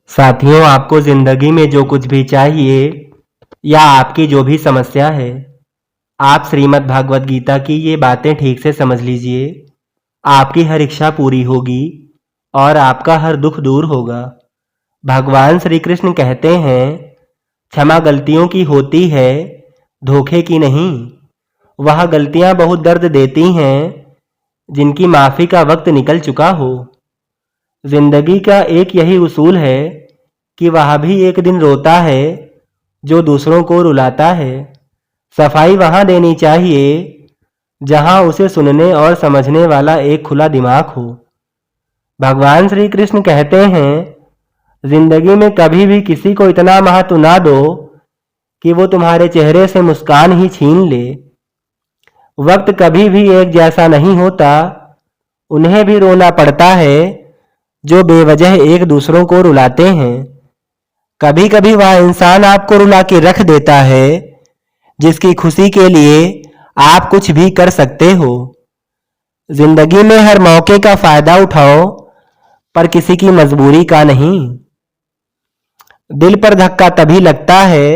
साथियों, आपको ज़िंदगी में जो कुछ भी चाहिए या आपकी जो भी समस्या है, आप श्रीमद् भागवत गीता की ये बातें ठीक से समझ लीजिए। आपकी हर इच्छा पूरी होगी और आपका हर दुख दूर होगा। भगवान श्री कृष्ण कहते हैं, क्षमा गलतियों की होती है, धोखे की नहीं। वह गलतियां बहुत दर्द देती हैं जिनकी माफ़ी का वक्त निकल चुका हो। जिंदगी का एक यही उसूल है कि वह भी एक दिन रोता है जो दूसरों को रुलाता है। सफाई वहाँ देनी चाहिए जहाँ उसे सुनने और समझने वाला एक खुला दिमाग हो। भगवान श्री कृष्ण कहते हैं, जिंदगी में कभी भी किसी को इतना महत्व ना दो कि वो तुम्हारे चेहरे से मुस्कान ही छीन ले। वक्त कभी भी एक जैसा नहीं होता, उन्हें भी रोना पड़ता है जो बेवजह एक दूसरों को रुलाते हैं। कभी कभी वह इंसान आपको रुला के रख देता है जिसकी खुशी के लिए आप कुछ भी कर सकते हो। जिंदगी में हर मौके का फायदा उठाओ, पर किसी की मजबूरी का नहीं। दिल पर धक्का तभी लगता है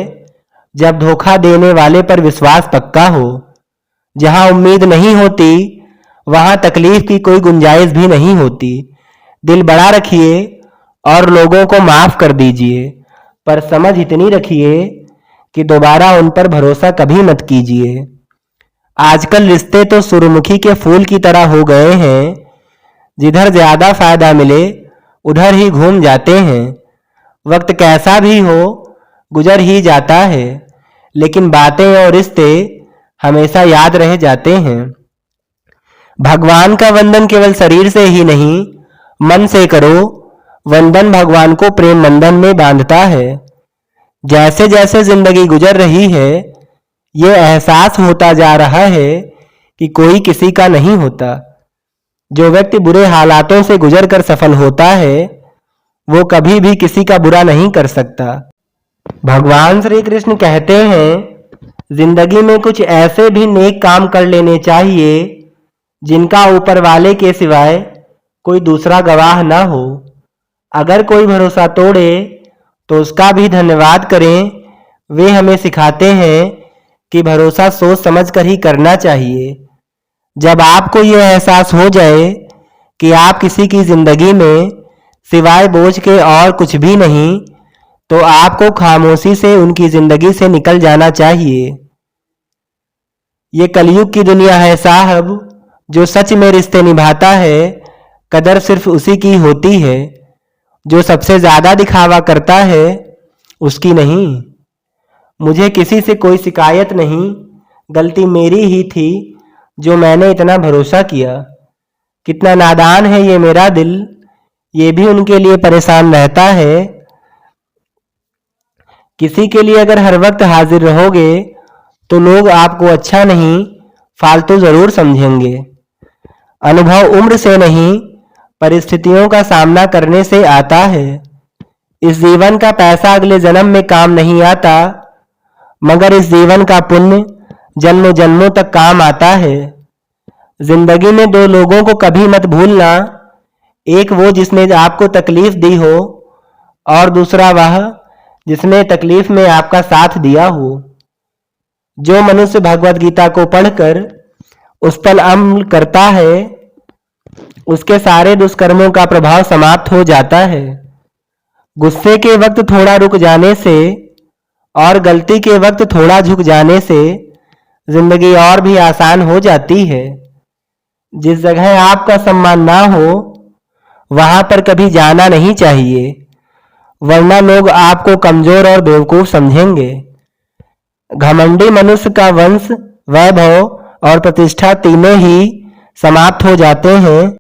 जब धोखा देने वाले पर विश्वास पक्का हो। जहां उम्मीद नहीं होती वहां तकलीफ की कोई गुंजाइश भी नहीं होती। दिल बड़ा रखिए और लोगों को माफ कर दीजिए, पर समझ इतनी रखिए कि दोबारा उन पर भरोसा कभी मत कीजिए। आजकल रिश्ते तो सूरजमुखी के फूल की तरह हो गए हैं, जिधर ज्यादा फायदा मिले उधर ही घूम जाते हैं। वक्त कैसा भी हो गुजर ही जाता है, लेकिन बातें और रिश्ते हमेशा याद रह जाते हैं। भगवान का वंदन केवल शरीर से ही नहीं, मन से करो। वंदन भगवान को प्रेम बंधन में बांधता है। जैसे जैसे जिंदगी गुजर रही है, ये एहसास होता जा रहा है कि कोई किसी का नहीं होता। जो व्यक्ति बुरे हालातों से गुजर कर सफल होता है, वो कभी भी किसी का बुरा नहीं कर सकता। भगवान श्री कृष्ण कहते हैं, जिंदगी में कुछ ऐसे भी नेक काम कर लेने चाहिए जिनका ऊपर वाले के सिवाय कोई दूसरा गवाह ना हो। अगर कोई भरोसा तोड़े तो उसका भी धन्यवाद करें। वे हमें सिखाते हैं कि भरोसा सोच समझ कर ही करना चाहिए। जब आपको यह एहसास हो जाए कि आप किसी की जिंदगी में सिवाय बोझ के और कुछ भी नहीं, तो आपको खामोशी से उनकी जिंदगी से निकल जाना चाहिए। ये कलयुग की दुनिया है साहब, जो सच में रिश्ते निभाता है कदर सिर्फ उसी की होती है। जो सबसे ज्यादा दिखावा करता है उसकी नहीं। मुझे किसी से कोई शिकायत नहीं, गलती मेरी ही थी जो मैंने इतना भरोसा किया। कितना नादान है ये मेरा दिल, ये भी उनके लिए परेशान रहता है। किसी के लिए अगर हर वक्त हाजिर रहोगे तो लोग आपको अच्छा नहीं, फालतू जरूर समझेंगे। अनुभव उम्र से नहीं, परिस्थितियों का सामना करने से आता है। इस जीवन का पैसा अगले जन्म में काम नहीं आता, मगर इस जीवन का पुण्य जन्मों जन्मों तक काम आता है। जिंदगी में दो लोगों को कभी मत भूलना, एक वो जिसने आपको तकलीफ दी हो और दूसरा वह जिसने तकलीफ में आपका साथ दिया हो। जो मनुष्य भगवत गीता को पढ़कर उस पर अमल करता है, उसके सारे दुष्कर्मों का प्रभाव समाप्त हो जाता है। गुस्से के वक्त थोड़ा रुक जाने से और गलती के वक्त थोड़ा झुक जाने से जिंदगी और भी आसान हो जाती है। जिस जगह आपका सम्मान ना हो वहां पर कभी जाना नहीं चाहिए, वरना लोग आपको कमजोर और बेवकूफ समझेंगे। घमंडी मनुष्य का वंश, वैभव और प्रतिष्ठा तीनों ही समाप्त हो जाते हैं।